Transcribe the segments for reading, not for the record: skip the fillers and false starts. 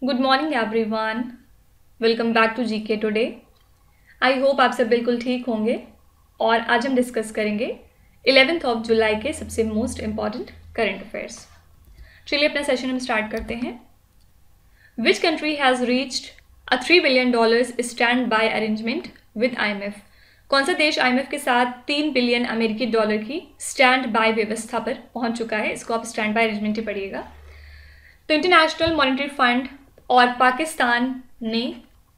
Good morning everyone, welcome back to GK today. I hope आप सब बिल्कुल ठीक होंगे और आज हम डिस्कस करेंगे 11 जुलाई के सबसे मोस्ट इम्पॉर्टेंट करंट अफेयर्स। चलिए अपना सेशन हम स्टार्ट करते हैं। Which country has reached a $3 billion stand by arrangement with IMF? कौन सा देश IMF के साथ $3 बिलियन अमेरिकी डॉलर की स्टैंड बाय व्यवस्था पर पहुंच चुका है? इसको आप स्टैंड बाय अरेंजमेंट ही पढ़िएगा। तो इंटरनेशनल मॉनेटरी फंड और पाकिस्तान ने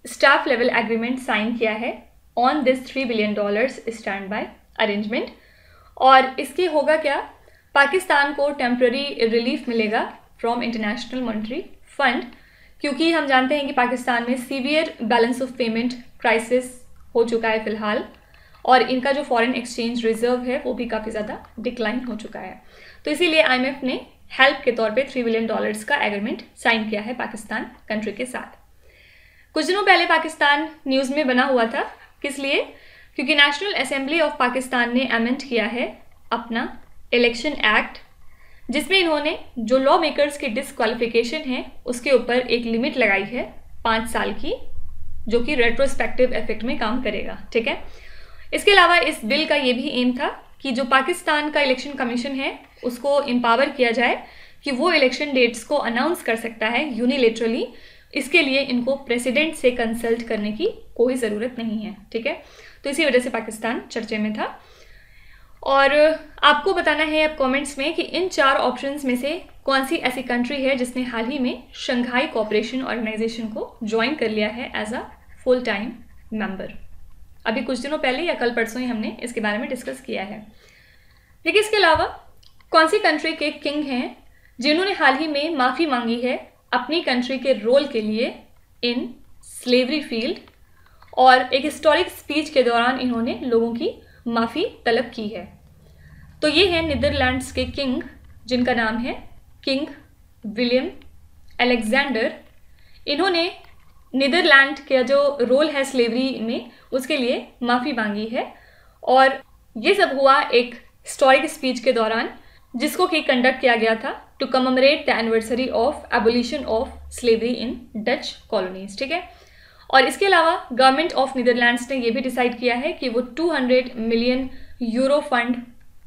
स्टाफ लेवल एग्रीमेंट साइन किया है on this $3 billion stand by arrangement. और इसके होगा क्या, पाकिस्तान को टेम्प्ररी रिलीफ मिलेगा फ्रॉम इंटरनेशनल मॉनेटरी फंड, क्योंकि हम जानते हैं कि पाकिस्तान में severe balance of payment crisis हो चुका है फ़िलहाल, और इनका जो फॉरेन एक्सचेंज रिजर्व है वो भी काफ़ी ज़्यादा डिक्लाइन हो चुका है। तो इसीलिए IMF ने हेल्प के तौर पे $3 बिलियन का एग्रीमेंट साइन किया है पाकिस्तान कंट्री के साथ। कुछ दिनों पहले पाकिस्तान न्यूज़ में बना हुआ था, किस लिए? क्योंकि नेशनल असेंबली ऑफ पाकिस्तान ने अमेंड किया है अपना इलेक्शन एक्ट, जिसमें इन्होंने जो लॉ मेकर्स की डिसक्वालिफिकेशन है उसके ऊपर एक लिमिट लगाई है 5 साल की, जो कि रेट्रोस्पेक्टिव इफेक्ट में काम करेगा। ठीक है। इसके अलावा इस बिल का ये भी एम था कि जो पाकिस्तान का इलेक्शन कमीशन है उसको एम्पावर किया जाए कि वो इलेक्शन डेट्स को अनाउंस कर सकता है यूनिलेटरली। इसके लिए इनको प्रेसिडेंट से कंसल्ट करने की कोई ज़रूरत नहीं है। ठीक है। तो इसी वजह से पाकिस्तान चर्चे में था। और आपको बताना है अब कमेंट्स में कि इन 4 ऑप्शंस में से कौन सी ऐसी कंट्री है जिसने हाल ही में शंघाई कोऑपरेशन ऑर्गेनाइजेशन को ज्वाइन कर लिया है as a full time member. अभी कुछ दिनों पहले या कल परसों ही हमने इसके बारे में डिस्कस किया है। देखिए, इसके अलावा कौन सी कंट्री के किंग हैं जिन्होंने हाल ही में माफ़ी मांगी है अपनी कंट्री के रोल के लिए इन स्लेवरी फील्ड, और एक हिस्टोरिक स्पीच के दौरान इन्होंने लोगों की माफ़ी तलब की है। तो ये हैं नीदरलैंड्स के किंग, जिनका नाम है किंग विलियम अलेक्जेंडर। इन्होंने नीदरलैंड का जो रोल है स्लेवरी में उसके लिए माफ़ी मांगी है, और ये सब हुआ एक हिस्टोरिक स्पीच के दौरान, जिसको कि कंडक्ट किया गया था to commemorate the anniversary of abolition of slavery in Dutch colonies. ठीक है। और इसके अलावा गवर्नमेंट ऑफ नीदरलैंड्स ने ये भी डिसाइड किया है कि वो 200 मिलियन यूरो फंड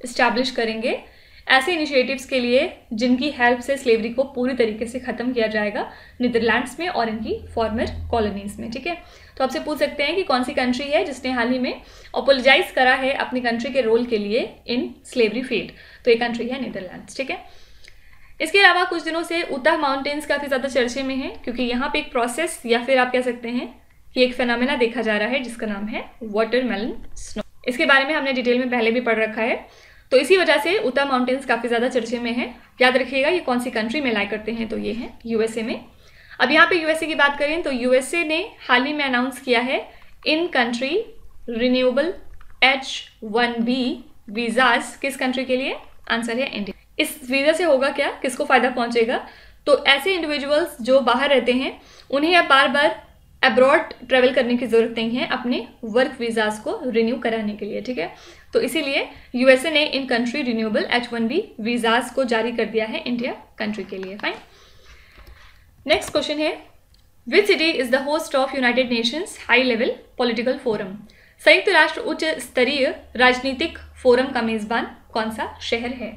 इस्टेब्लिश करेंगे ऐसे इनिशिएटिव्स के लिए जिनकी हेल्प से स्लेवरी को पूरी तरीके से ख़त्म किया जाएगा नीदरलैंड्स में और इनकी फॉर्मर कॉलोनीज़ में। ठीक है। तो आपसे पूछ सकते हैं कि कौन सी कंट्री है जिसने हाल ही में अपोलोजाइज करा है अपनी कंट्री के रोल के लिए इन स्लेवरी फील्ड। तो ये कंट्री है नीदरलैंड्स। ठीक है। इसके अलावा कुछ दिनों से उताह माउंटेन्स काफ़ी ज़्यादा चर्चे में है, क्योंकि यहाँ पे एक प्रोसेस या फिर आप कह सकते हैं कि एक फेनोमेना देखा जा रहा है जिसका नाम है वाटरमेलन स्नो। इसके बारे में हमने डिटेल में पहले भी पढ़ रखा है। तो इसी वजह से उताह माउंटेन्स काफ़ी ज़्यादा चर्चे में है। याद रखिएगा ये कौन सी कंट्री में लाई करते हैं, तो ये है USA में। अब यहाँ पे USA की बात करें तो USA ने हाल ही में अनाउंस किया है in country renewable H-1B visas. किस कंट्री के लिए? आंसर है इंडिया। इस वीज़ा से होगा क्या, किसको फ़ायदा पहुँचेगा? तो ऐसे इंडिविजुअल्स जो बाहर रहते हैं उन्हें अब बार बार अब्रॉड ट्रैवल करने की ज़रूरत नहीं है अपने वर्क वीज़ाज को रिन्यू कराने के लिए। ठीक है। तो इसीलिए USA ने in country renewable H-1B visas को जारी कर दिया है इंडिया कंट्री के लिए। फाइन। नेक्स्ट क्वेश्चन है, which city is the host of United Nations high level political forum? संयुक्त राष्ट्र उच्च स्तरीय राजनीतिक फोरम का मेज़बान कौन सा शहर है?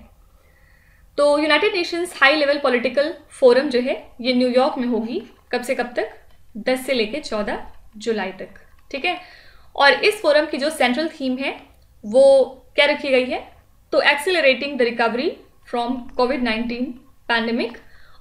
तो United Nations high level political forum जो है ये न्यूयॉर्क में होगी। कब से कब तक? 10 से लेकर 14 जुलाई तक। ठीक है। और इस फोरम की जो सेंट्रल थीम है वो क्या रखी गई है? तो accelerating the recovery from covid pandemic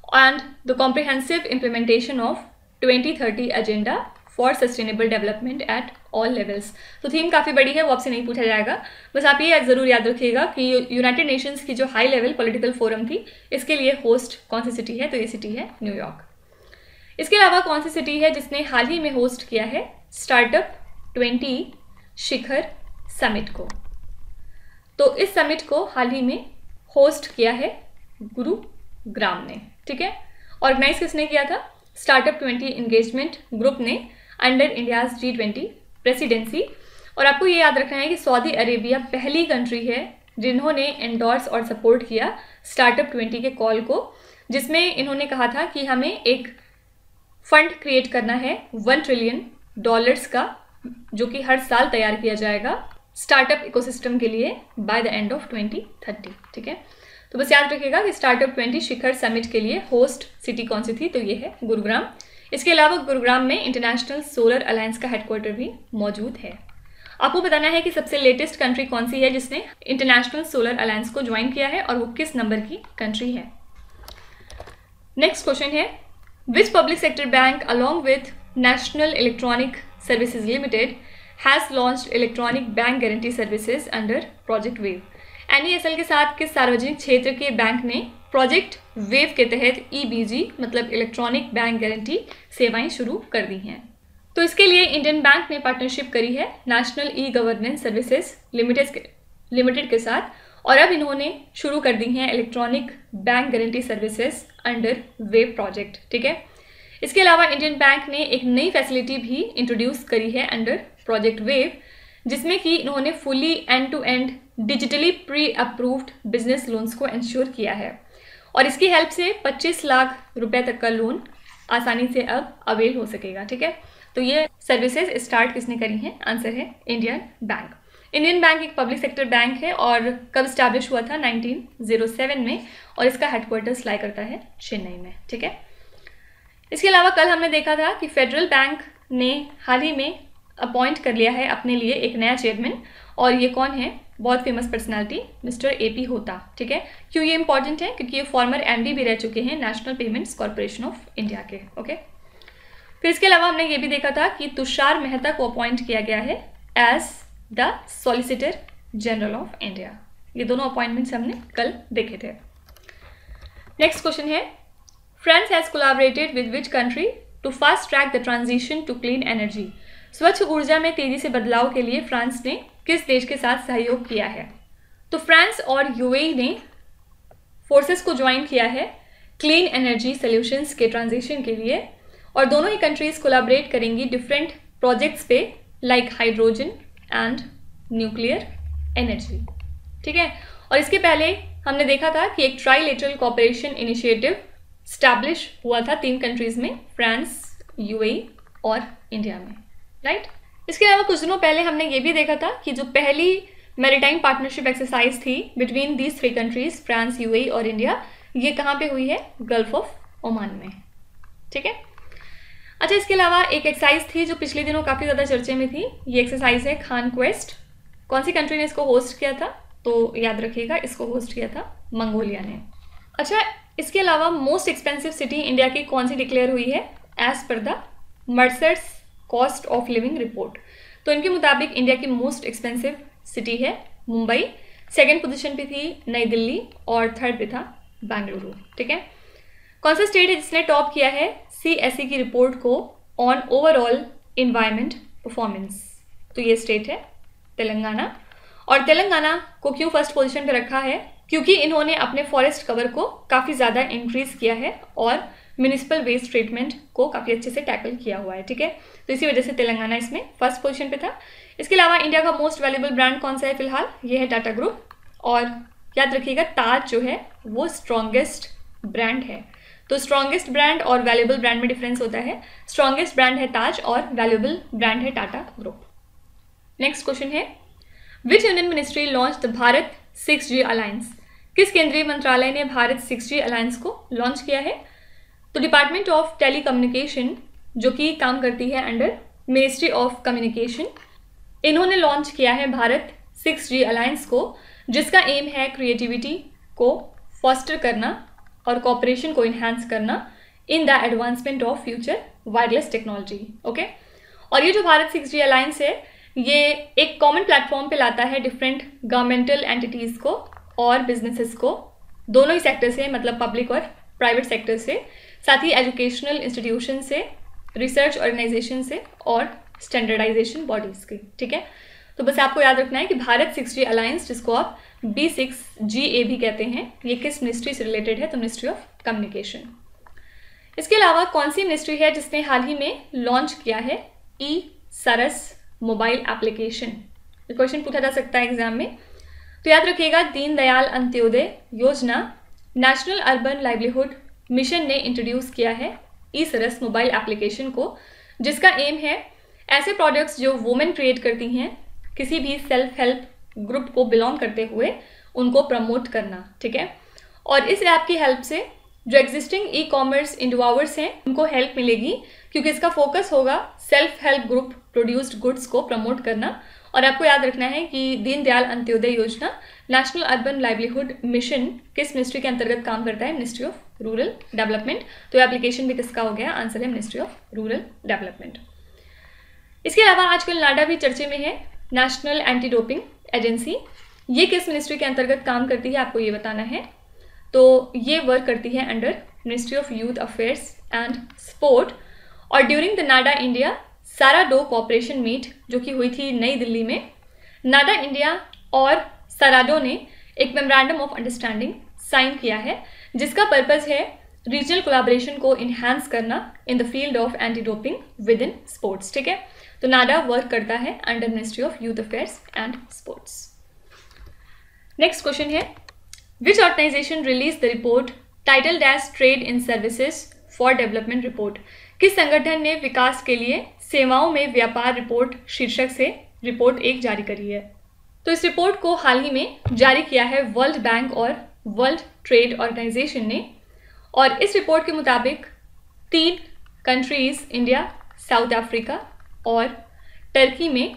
and the comprehensive implementation of 2030 agenda for sustainable development at all levels. तो थीम काफ़ी बड़ी है, वो आपसे नहीं पूछा जाएगा। बस आप ये ज़रूर याद रखिएगा कि यूनाइटेड नेशंस की जो हाई लेवल पॉलिटिकल फोरम थी इसके लिए होस्ट कौन सी सिटी है? तो ये सिटी है न्यूयॉर्क। इसके अलावा कौन सी सिटी है जिसने हाल ही में होस्ट किया है स्टार्टअप 20 शिखर समिट को? तो इस समिट को हाल ही में होस्ट किया है गुरुग्राम ने। ठीक है। ऑर्गेनाइज किसने किया था? स्टार्टअप 20 एंगेजमेंट ग्रुप ने अंडर इंडियाज G20 प्रेसिडेंसी। और आपको ये याद रखना है कि सऊदी अरेबिया पहली कंट्री है जिन्होंने एंडोर्स और सपोर्ट किया स्टार्टअप 20 के कॉल को, जिसमें इन्होंने कहा था कि हमें एक फंड क्रिएट करना है $1 ट्रिलियन का, जो कि हर साल तैयार किया जाएगा स्टार्टअप इकोसिस्टम के लिए बाय द एंड ऑफ 2030। ठीक है, तो बस याद रखिएगा कि स्टार्टअप 20 शिखर समिट के लिए होस्ट सिटी कौन सी थी, तो ये है गुरुग्राम। इसके अलावा गुरुग्राम में इंटरनेशनल सोलर अलायंस का हेडक्वार्टर भी मौजूद है। आपको बताना है कि सबसे लेटेस्ट कंट्री कौन सी है जिसने इंटरनेशनल सोलर अलायंस को ज्वाइन किया है और वो किस नंबर की कंट्री है। नेक्स्ट क्वेश्चन है, which public sector bank along with national electronic services limited has launched electronic bank guarantee services under project wave. NESL के साथ किस सार्वजनिक क्षेत्र के बैंक ने प्रोजेक्ट वेव के तहत EBG मतलब इलेक्ट्रॉनिक बैंक गारंटी सेवाएं शुरू कर दी हैं। तो इसके लिए इंडियन बैंक ने पार्टनरशिप करी है national e governance services limited के साथ, और अब इन्होंने शुरू कर दी हैं electronic bank guarantee services under wave project. ठीक है, इसके अलावा इंडियन बैंक ने एक नई फैसिलिटी भी इंट्रोड्यूस करी है अंडर प्रोजेक्ट वेव, जिसमें कि इन्होंने fully end to end digitally pre approved business loans को इंश्योर किया है, और इसकी हेल्प से 25 लाख रुपए तक का लोन आसानी से अब अवेल हो सकेगा। ठीक है, तो ये सर्विसेज स्टार्ट किसने करी हैं, आंसर है इंडियन बैंक। इंडियन बैंक एक पब्लिक सेक्टर बैंक है और कब स्टैब्लिश हुआ था, 1907 में, और इसका हेडक्वार्टर्स लाई करता है चेन्नई में। ठीक है, इसके अलावा कल हमने देखा था कि फेडरल बैंक ने हाल ही में अपॉइंट कर लिया है अपने लिए एक नया चेयरमैन, और ये कौन है, बहुत फेमस पर्सनालिटी मिस्टर AP होता। ठीक है, क्यों ये इंपॉर्टेंट है, क्योंकि ये फॉर्मर MD भी रह चुके हैं national payments corporation of India के। ओके, फिर इसके अलावा हमने ये भी देखा था कि तुषार मेहता को अपॉइंट किया गया है as the solicitor general of India. ये दोनों अपॉइंटमेंट्स हमने कल देखे थे। नेक्स्ट क्वेश्चन है, France has collaborated with which country to fast track the transition to clean energy. स्वच्छ ऊर्जा में तेजी से बदलाव के लिए फ्रांस ने किस देश के साथ सहयोग किया है। तो फ्रांस और UAE ने फोर्सेस को ज्वाइन किया है क्लीन एनर्जी सॉल्यूशंस के ट्रांजिशन के लिए, और दोनों ही कंट्रीज कोलैबोरेट करेंगी डिफरेंट प्रोजेक्ट्स पे like hydrogen and nuclear energy. ठीक है, और इसके पहले हमने देखा था कि एक ट्राइलेटरल कोऑपरेशन इनिशिएटिव स्टैब्लिश हुआ था 3 कंट्रीज में, फ्रांस, UAE और इंडिया में। राइट, इसके अलावा कुछ दिनों पहले हमने ये भी देखा था कि जो पहली मैरीटाइम पार्टनरशिप एक्सरसाइज थी between these 3 countries France, UAE और इंडिया, ये कहाँ पे हुई है, गल्फ ऑफ ओमान में। ठीक है, अच्छा, इसके अलावा एक एक्सरसाइज थी जो पिछले दिनों काफ़ी ज़्यादा चर्चे में थी, ये एक्सरसाइज है खान क्वेस्ट। कौन सी कंट्री ने इसको होस्ट किया था, तो याद रखिएगा इसको होस्ट किया था मंगोलिया ने। अच्छा, इसके अलावा मोस्ट एक्सपेंसिव सिटी इंडिया की कौन सी डिक्लेयर हुई है as per the Mercer's cost of living report. तो इनके मुताबिक इंडिया की मोस्ट एक्सपेंसिव सिटी है मुंबई, 2nd पोजीशन पे थी नई दिल्ली और 3rd पे था बेंगलुरु। ठीक है, कौन सा स्टेट है जिसने टॉप किया है CSE की रिपोर्ट को ऑन ओवरऑल इन्वायरमेंट परफॉर्मेंस, तो ये स्टेट है तेलंगाना। और तेलंगाना को क्यों फर्स्ट पोजीशन पे रखा है, क्योंकि इन्होंने अपने फॉरेस्ट कवर को काफ़ी ज़्यादा इंक्रीज किया है और म्यूनिसिपल वेस्ट ट्रीटमेंट को काफ़ी अच्छे से टैकल किया हुआ है। ठीक है, तो इसी वजह से तेलंगाना इसमें फर्स्ट पोजीशन पे था। इसके अलावा इंडिया का मोस्ट वैल्यूएबल ब्रांड कौन सा है फिलहाल, ये है टाटा ग्रुप, और याद रखिएगा ताज जो है वो स्ट्रॉन्गेस्ट ब्रांड है। तो स्ट्रॉन्गेस्ट ब्रांड और वैल्यूएबल ब्रांड में डिफरेंस होता है, स्ट्रॉन्गेस्ट ब्रांड है ताज और वैल्यूएबल ब्रांड है टाटा ग्रुप। नेक्स्ट क्वेश्चन है, विच union ministry launch the Bharat 6G alliance. किस केंद्रीय मंत्रालय ने भारत 6G अलायंस को लॉन्च किया है, तो डिपार्टमेंट ऑफ टेलीकम्युनिकेशन जो कि काम करती है अंडर मिनिस्ट्री ऑफ कम्युनिकेशन, इन्होंने लॉन्च किया है भारत 6G अलायंस को, जिसका एम है क्रिएटिविटी को फॉस्टर करना और कॉपरेशन को इन्हांस करना in the advancement of future wireless technology. Okay, और ये जो भारत 6G अलायंस है ये एक कॉमन प्लेटफॉर्म पे लाता है डिफरेंट गवर्नमेंटल एंटिटीज़ को और बिजनेसेस को, दोनों ही सेक्टर से, मतलब पब्लिक और प्राइवेट सेक्टर से, साथ ही एजुकेशनल इंस्टीट्यूशन से, रिसर्च ऑर्गेनाइजेशन से और स्टैंडर्डाइजेशन बॉडीज़ की। ठीक है, तो बस आपको याद रखना है कि भारत 6G अलायंस, जिसको आप B6GA भी कहते हैं, ये किस मिनिस्ट्री से रिलेटेड है, तो मिनिस्ट्री ऑफ कम्युनिकेशन। इसके अलावा कौन सी मिनिस्ट्री है जिसने हाल ही में लॉन्च किया है ई-सरस मोबाइल एप्लीकेशन, ये क्वेश्चन पूछा जा सकता है एग्जाम में। तो याद रखिएगा दीनदयाल अंत्योदय योजना नेशनल अर्बन लाइवलीहुड मिशन ने इंट्रोड्यूस किया है ई सरस मोबाइल एप्लीकेशन को, जिसका एम है ऐसे प्रोडक्ट्स जो वुमेन क्रिएट करती हैं किसी भी सेल्फ हेल्प ग्रुप को बिलोंग करते हुए उनको प्रमोट करना, ठीक है। और इस ऐप की हेल्प से जो एग्जिस्टिंग ई कॉमर्स इंडोवर्स हैं उनको हेल्प मिलेगी, क्योंकि इसका फोकस होगा self help group produced goods को प्रमोट करना। और आपको याद रखना है कि दीनदयाल अंत्योदय योजना नेशनल अर्बन लाइवलीहुड मिशन किस मिनिस्ट्री के अंतर्गत काम करता है? Ministry of rural development. तो एप्लीकेशन भी किसका हो गया? आंसर है मिनिस्ट्री ऑफ रूरल डेवलपमेंट। इसके अलावा आजकल नाडा भी चर्चे में है, नेशनल एंटी डोपिंग एजेंसी। ये किस मिनिस्ट्री के अंतर्गत काम करती है आपको ये बताना है। तो ये वर्क करती है under ministry of youth affairs and sport. और ड्यूरिंग द नाडा इंडिया सारा डो कोऑपरेशन मीट जो कि हुई थी नई दिल्ली में, नाडा इंडिया और साराडो ने एक मेमोरेंडम ऑफ अंडरस्टैंडिंग साइन किया है, जिसका पर्पस है रीजनल कोलैबोरेशन को इन्हांस करना in the field of anti doping within sports, ठीक है। तो नाडा वर्क करता है under ministry of youth affairs and sports. Next question है, which organisation release the report titled as trade in services for development report? किस संगठन ने विकास के लिए सेवाओं में व्यापार रिपोर्ट शीर्षक से रिपोर्ट एक जारी करी है? तो इस रिपोर्ट को हाल ही में जारी किया है वर्ल्ड बैंक और वर्ल्ड ट्रेड ऑर्गेनाइजेशन ने। और इस रिपोर्ट के मुताबिक 3 कंट्रीज इंडिया, साउथ अफ्रीका और टर्की में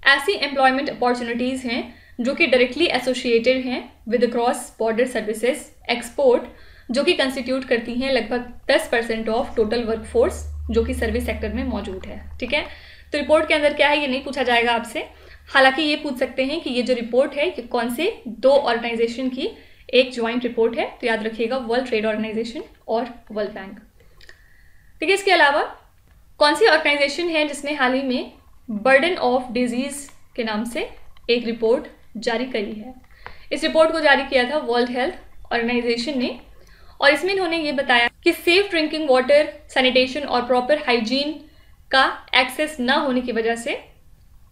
ऐसी एम्प्लॉयमेंट अपॉर्चुनिटीज़ हैं जो कि डायरेक्टली एसोसिएटेड हैं with cross border services export, जो कि कंस्टिट्यूट करती हैं लगभग 10% ऑफ टोटल वर्कफोर्स जो कि सर्विस सेक्टर में मौजूद है, ठीक है। तो रिपोर्ट के अंदर क्या है ये नहीं पूछा जाएगा आपसे, हालांकि ये पूछ सकते हैं कि ये जो रिपोर्ट है ये कौन से 2 ऑर्गेनाइजेशन की एक ज्वाइंट रिपोर्ट है। तो याद रखिएगा वर्ल्ड ट्रेड ऑर्गेनाइजेशन और वर्ल्ड बैंक, ठीक है। इसके अलावा कौन सी ऑर्गेनाइजेशन है जिसने हाल ही में बर्डन ऑफ डिजीज के नाम से एक रिपोर्ट जारी करी है? इस रिपोर्ट को जारी किया था वर्ल्ड हेल्थ ऑर्गेनाइजेशन ने, और इसमें इन्होंने ये बताया कि सेफ ड्रिंकिंग वाटर, सैनिटेशन और प्रॉपर हाइजीन का एक्सेस ना होने की वजह से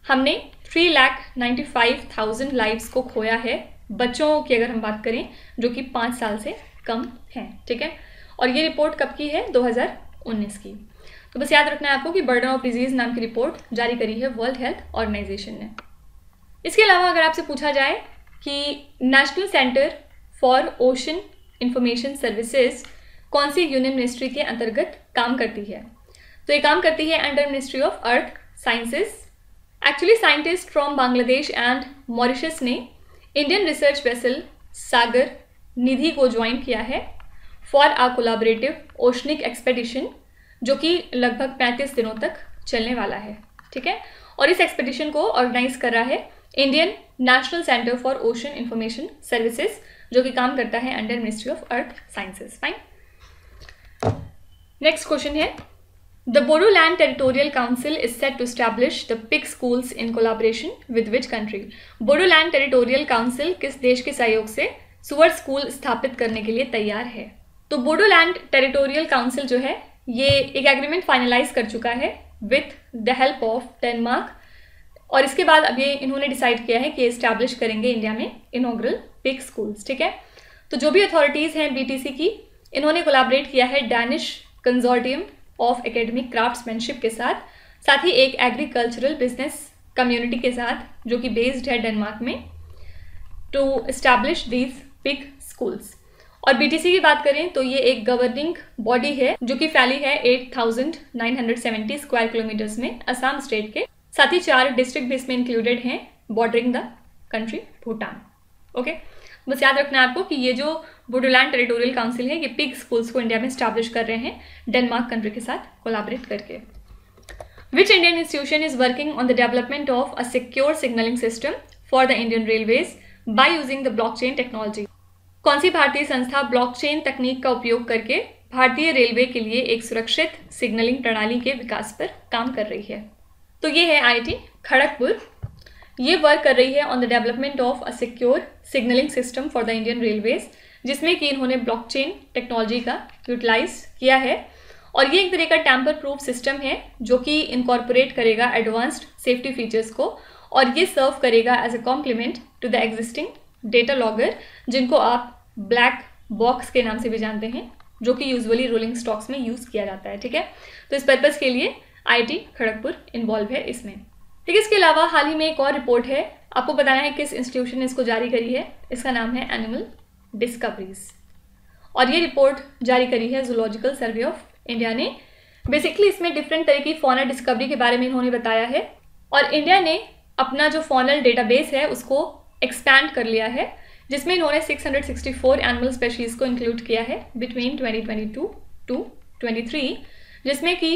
हमने 3,95,000 लाइव्स को खोया है, बच्चों की अगर हम बात करें जो कि 5 साल से कम हैं, ठीक है। और ये रिपोर्ट कब की है? 2019 की। तो बस याद रखना है आपको कि बर्डन ऑफ डिजीज नाम की रिपोर्ट जारी करी है वर्ल्ड हेल्थ ऑर्गेनाइजेशन ने। इसके अलावा अगर आपसे पूछा जाए कि national centre for ocean information services कौन सी यूनियन मिनिस्ट्री के अंतर्गत काम करती है? तो ये काम करती है under ministry of earth sciences. Actually scientist from Bangladesh and Mauritius ने इंडियन रिसर्च वेसल सागर निधि को ज्वाइन किया है for uh collaborative oceanic expedition, जो कि लगभग 35 दिनों तक चलने वाला है, ठीक है। और इस एक्सपेडिशन को ऑर्गेनाइज कर रहा है Indian national centre for ocean information services, जो कि काम करता है under ministry of earth sciences. Fine. Next question है, the Bodoland territorial council is set to establish the pig schools in collaboration with which country? Bodoland territorial council किस देश के सहयोग से सुअर स्कूल स्थापित करने के लिए तैयार है? तो बोडोलैंड टेरिटोरियल काउंसिल जो है ये एक एग्रीमेंट फाइनलाइज कर चुका है with the help of Denmark, और इसके बाद अब ये इन्होंने डिसाइड किया है कि एस्टैब्लिश करेंगे इंडिया में इनॉग्रल पिग स्कूल्स, ठीक है। तो जो भी अथॉरिटीज़ हैं बीटीसी की, इन्होंने कोलैबोरेट किया है Danish consortium of academic craftsmanship के साथ ही एक एग्रीकल्चरल बिजनेस कम्युनिटी के साथ जो कि बेस्ड है डेनमार्क में, to establish these pig schools. और बीटीसी की बात करें तो ये एक गवर्निंग बॉडी है जो कि फैली है 8,970 स्क्वायर किलोमीटर्स में असम स्टेट के, साथ ही 4 डिस्ट्रिक्ट भी इसमें इंक्लूडेड हैं bordering the country Bhutan. Okay, बस याद रखना है आपको कि ये जो बोडोलैंड टेरिटोरियल काउंसिल है ये पिग स्कूल्स को इंडिया में स्टैब्लिश कर रहे हैं डेनमार्क कंट्री के साथ कोलैबोरेट करके। Which Indian institution is working on the development of a secure signalling system for the Indian railways by using the blockchain technology? कौन सी भारतीय संस्था ब्लॉकचेन तकनीक का उपयोग करके भारतीय रेलवे के लिए एक सुरक्षित सिग्नलिंग प्रणाली के विकास पर काम कर रही है? तो ये है आईआईटी खड़गपुर। ये वर्क कर रही है on the development of a secure signalling system for the Indian railways, जिसमें कि इन्होंने ब्लॉकचेन टेक्नोलॉजी का यूटिलाइज किया है। और ये एक तरह का टैम्पर प्रूफ सिस्टम है जो कि इनकॉर्पोरेट करेगा एडवांस्ड सेफ्टी फीचर्स को, और ये सर्व करेगा as a complement to the existing data logger, जिनको आप ब्लैक बॉक्स के नाम से भी जानते हैं, जो कि यूजुअली रोलिंग स्टॉक्स में यूज़ किया जाता है। ठीक है, तो इस पर्पज़ के लिए IIT खड़गपुर इन्वॉल्व है इसमें। ठीक है, इसके अलावा हाल ही में एक और रिपोर्ट है, आपको बताना है किस इंस्टीट्यूशन ने इसको जारी करी है। इसका नाम है एनिमल डिस्कवरीज, और ये रिपोर्ट जारी करी है जूलॉजिकल सर्वे ऑफ इंडिया ने। बेसिकली इसमें डिफरेंट तरह की फॉनल डिस्कवरी के बारे में इन्होंने बताया है, और इंडिया ने अपना जो फॉनल डेटाबेस है उसको एक्सपैंड कर लिया है, जिसमें इन्होंने 664 एनिमल स्पेशीज़ को इंक्लूड किया है बिटवीन 2022 टू 23, जिसमें कि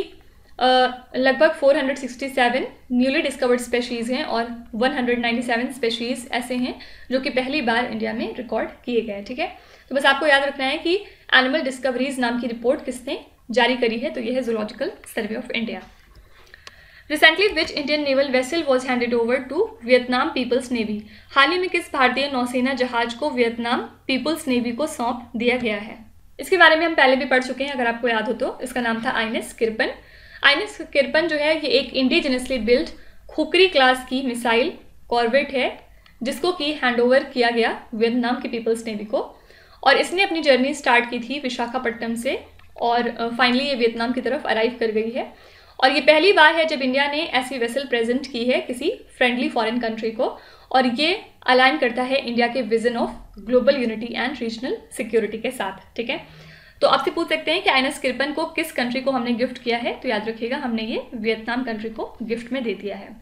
लगभग 467 न्यूली डिस्कवर्ड स्पेशीज़ हैं और 197 स्पेशीज़ ऐसे हैं जो कि पहली बार इंडिया में रिकॉर्ड किए गए। ठीक है, तो बस आपको याद रखना है कि एनिमल डिस्कवरीज नाम की रिपोर्ट किसने जारी करी है, तो यह है zoological survey of India. Recently which Indian naval vessel was handed over to Vietnam people's navy, हाल ही में किस भारतीय नौसेना जहाज को वियतनाम पीपल्स नेवी को सौंप दिया गया है। इसके बारे में हम पहले भी पढ़ चुके हैं, अगर आपको याद हो तो। इसका नाम था INS किरपन। INS किरपन जो है ये एक इंडिजिनसली बिल्ड खुकरी क्लास की मिसाइल कॉर्वेट है, जिसको कि हैंडओवर किया गया वियतनाम की पीपल्स नेवी को, और इसने अपनी जर्नी स्टार्ट की थी विशाखापट्टनम से, और फाइनली ये वियतनाम की तरफ अराइव कर गई है। और ये पहली बार है जब इंडिया ने ऐसी वेसल प्रेजेंट की है किसी फ्रेंडली फॉरेन कंट्री को, और ये अलाइन करता है इंडिया के vision of global unity and regional security के साथ। ठीक है, तो आपसे पूछ सकते हैं कि INS किरपन को किस कंट्री को हमने गिफ्ट किया है, तो याद रखिएगा हमने ये वियतनाम कंट्री को गिफ्ट में दे दिया है।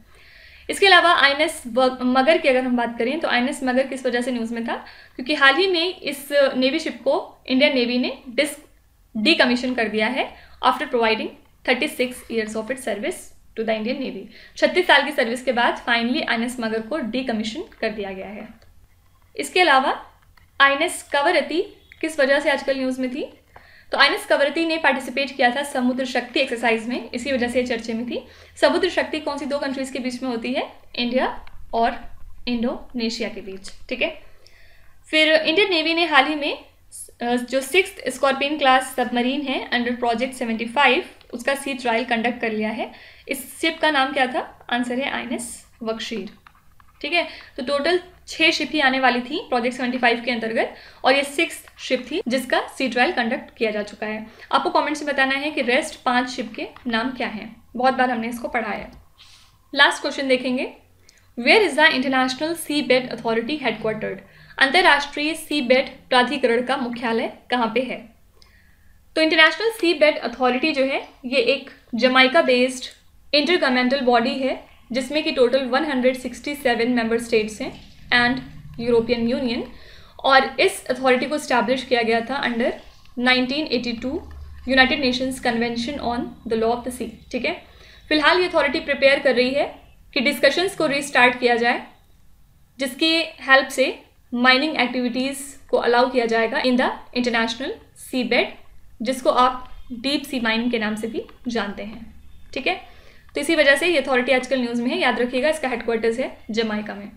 इसके अलावा INS मगर की अगर हम बात करें तो INS मगर किस वजह से न्यूज़ में था, क्योंकि हाल ही में इस नेवी शिप को इंडियन नेवी ने डीकमीशन कर दिया है after providing 36 years of it service to the Indian navy. 36 साल की सर्विस के बाद फाइनली INS मगर को डीकमीशन कर दिया गया है। इसके अलावा INS कवरती किस वजह से आजकल न्यूज़ में थी, तो INS कवरती ने पार्टिसिपेट किया था समुद्र शक्ति एक्सरसाइज में, इसी वजह से चर्चे में थी। समुद्र शक्ति कौन सी दो कंट्रीज़ के बीच में होती है, इंडिया और इंडोनेशिया के बीच। ठीक है, फिर इंडियन नेवी ने हाल ही में जो 6th स्कॉर्पियन क्लास सबमरीन है अंडर प्रोजेक्ट 75, उसका सी ट्रायल कंडक्ट कर लिया है। इस शिप का नाम क्या था, आंसर है INS वक्शीर। ठीक है, तो टोटल 6 शिप ही आने वाली थी प्रोजेक्ट 75 के अंतर्गत, और ये 6th शिप थी जिसका सी ट्रायल कंडक्ट किया जा चुका है। आपको कमेंट्स में बताना है कि रेस्ट 5 शिप के नाम क्या हैं, बहुत बार हमने इसको पढ़ा है। लास्ट क्वेश्चन देखेंगे, where is the international sea bed authority headquartered, अंतर्राष्ट्रीय सी बेड प्राधिकरण का मुख्यालय कहाँ पे है। तो इंटरनेशनल सी बेड अथॉरिटी जो है ये एक जमाइका बेस्ड इंटरगवर्नमेंटल बॉडी है, जिसमें कि टोटल 167 मेंबर स्टेट्स हैं एंड यूरोपियन यूनियन, और इस अथॉरिटी को स्टैब्लिश किया गया था under 1982 United Nations convention on the law of the sea. ठीक है, फिलहाल ये अथॉरिटी प्रिपेयर कर रही है कि डिस्कशंस को रीस्टार्ट किया जाए, जिसकी हेल्प से माइनिंग एक्टिविटीज़ को अलाउ किया जाएगा in the international sea bed, जिसको आप डीप सी माइनिंग के नाम से भी जानते हैं। ठीक है, तो इसी वजह से ये अथॉरिटी आजकल न्यूज़ में है, याद रखिएगा इसका हेडक्वार्टर्स है जमाइका में।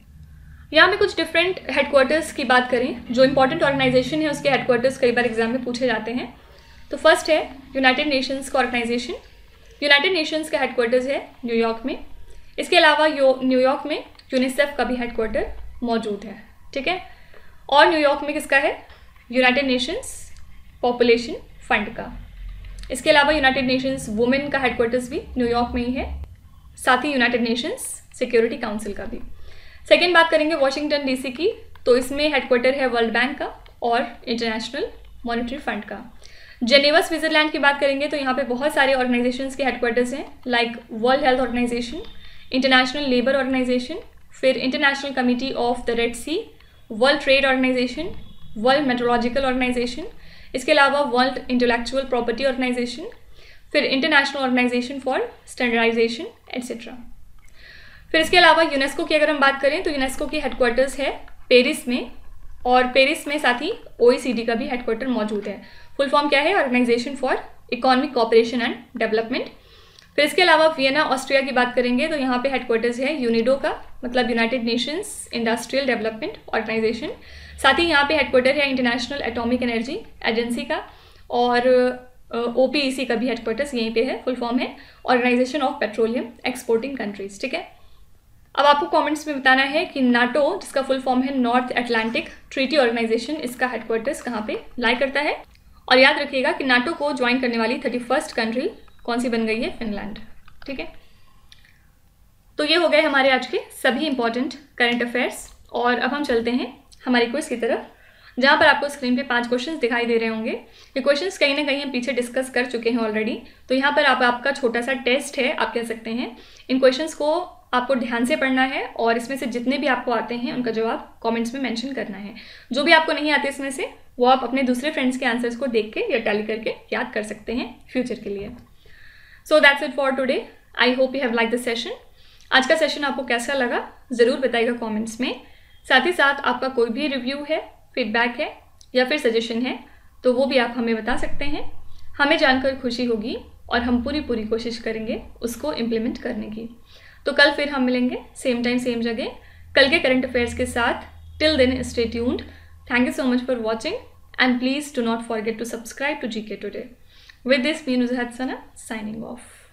यहाँ पे कुछ डिफरेंट हेडक्वार्टर्स की बात करें, जो इंपॉर्टेंट ऑर्गेनाइजेशन है उसके हेडक्वार्टर्स कई बार एग्जाम में पूछे जाते हैं। तो फर्स्ट है यूनाइटेड नेशंस का ऑर्गेनाइजेशन। यूनाइटेड नेशंस का हेडक्वार्टर्स है न्यूयॉर्क में। इसके अलावा न्यूयॉर्क में यूनिसेफ का भी हेडक्वार्टर मौजूद है। ठीक है, और न्यूयॉर्क में किसका है, यूनाइटेड नेशंस पॉपुलेशन फंड का। इसके अलावा यूनाइटेड नेशंस वुमेन का हेडक्वार्टर्स भी न्यूयॉर्क में ही है, साथ ही यूनाइटेड नेशंस सिक्योरिटी काउंसिल का भी। सेकेंड बात करेंगे वॉशिंगटन DC की, तो इसमें हेडक्वार्टर है वर्ल्ड बैंक का और इंटरनेशनल मॉनेटरी फंड का। जेनेवा स्विट्जरलैंड की बात करेंगे तो यहाँ पे बहुत सारे ऑर्गेनाइजेशंस के हेडक्वार्टर्स हैं, like World Health Organisation, International Labour Organisation, फिर International Committee of the Red Sea, World Trade Organisation, World Metrological Organisation, इसके अलावा वर्ल्ड इंटेलेक्चुअल प्रॉपर्टी ऑर्गेनाइजेशन, फिर International Organisation for Standardisation etcetera. फिर इसके अलावा यूनेस्को की अगर हम बात करें तो यूनेस्को की हेडक्वार्टर्स है पेरिस में, और पेरिस में साथ ही OECD का भी हेडक्वार्टर मौजूद है। फुल फॉर्म क्या है, organisation for economic cooperation and development. फिर इसके अलावा वियना ऑस्ट्रिया की बात करेंगे तो यहाँ पे हेडक्वार्टर्स है यूनिडो का, मतलब United Nations industrial development organisation. साथ ही यहाँ पे हेडक्वार्टर है इंटरनेशनल एटॉमिक एनर्जी एजेंसी का, और OPEC का भी हेडक्वार्टर्स यहीं पे है। फुल फॉर्म है organisation of petroleum exporting countries. ठीक है, अब आपको कमेंट्स में बताना है कि नाटो, जिसका फुल फॉर्म है नॉर्थ अटलांटिक ट्रीटी ऑर्गेनाइजेशन, इसका हेडक्वार्टर्स कहाँ पे लाई करता है। और याद रखिएगा कि नाटो को ज्वाइन करने वाली 31st कंट्री कौन सी बन गई है? फिनलैंड। ठीक है, तो ये हो गए हमारे आज के सभी इंपॉर्टेंट करंट अफेयर्स। और अब हम चलते हैं हमारी क्विज की तरफ, जहाँ पर आपको स्क्रीन पे 5 क्वेश्चंस दिखाई दे रहे होंगे। ये क्वेश्चंस कहीं ना कहीं हम पीछे डिस्कस कर चुके हैं ऑलरेडी, तो यहाँ पर आपका छोटा सा टेस्ट है, आप कह सकते हैं। इन क्वेश्चंस को आपको ध्यान से पढ़ना है और इसमें से जितने भी आपको आते हैं उनका जवाब कमेंट्स में मेंशन करना है। जो भी आपको नहीं आते इसमें से, वो आप अपने दूसरे फ्रेंड्स के आंसर्स को देख के या टैली करके याद कर सकते हैं फ्यूचर के लिए। So that's it for today. I hope you have like the session. आज का सेशन आपको कैसा लगा ज़रूर बताइएगा कमेंट्स में। साथ ही साथ आपका कोई भी रिव्यू है, फीडबैक है या फिर सजेशन है तो वो भी आप हमें बता सकते हैं। हमें जानकर खुशी होगी और हम पूरी कोशिश करेंगे उसको इम्प्लीमेंट करने की। तो कल फिर हम मिलेंगे सेम टाइम सेम जगह कल के करंट अफेयर्स के साथ। Till then stay tuned. Thank you so much for watching and please do not forget to subscribe to GK Today. With this, me Nuzhat Sana signing off.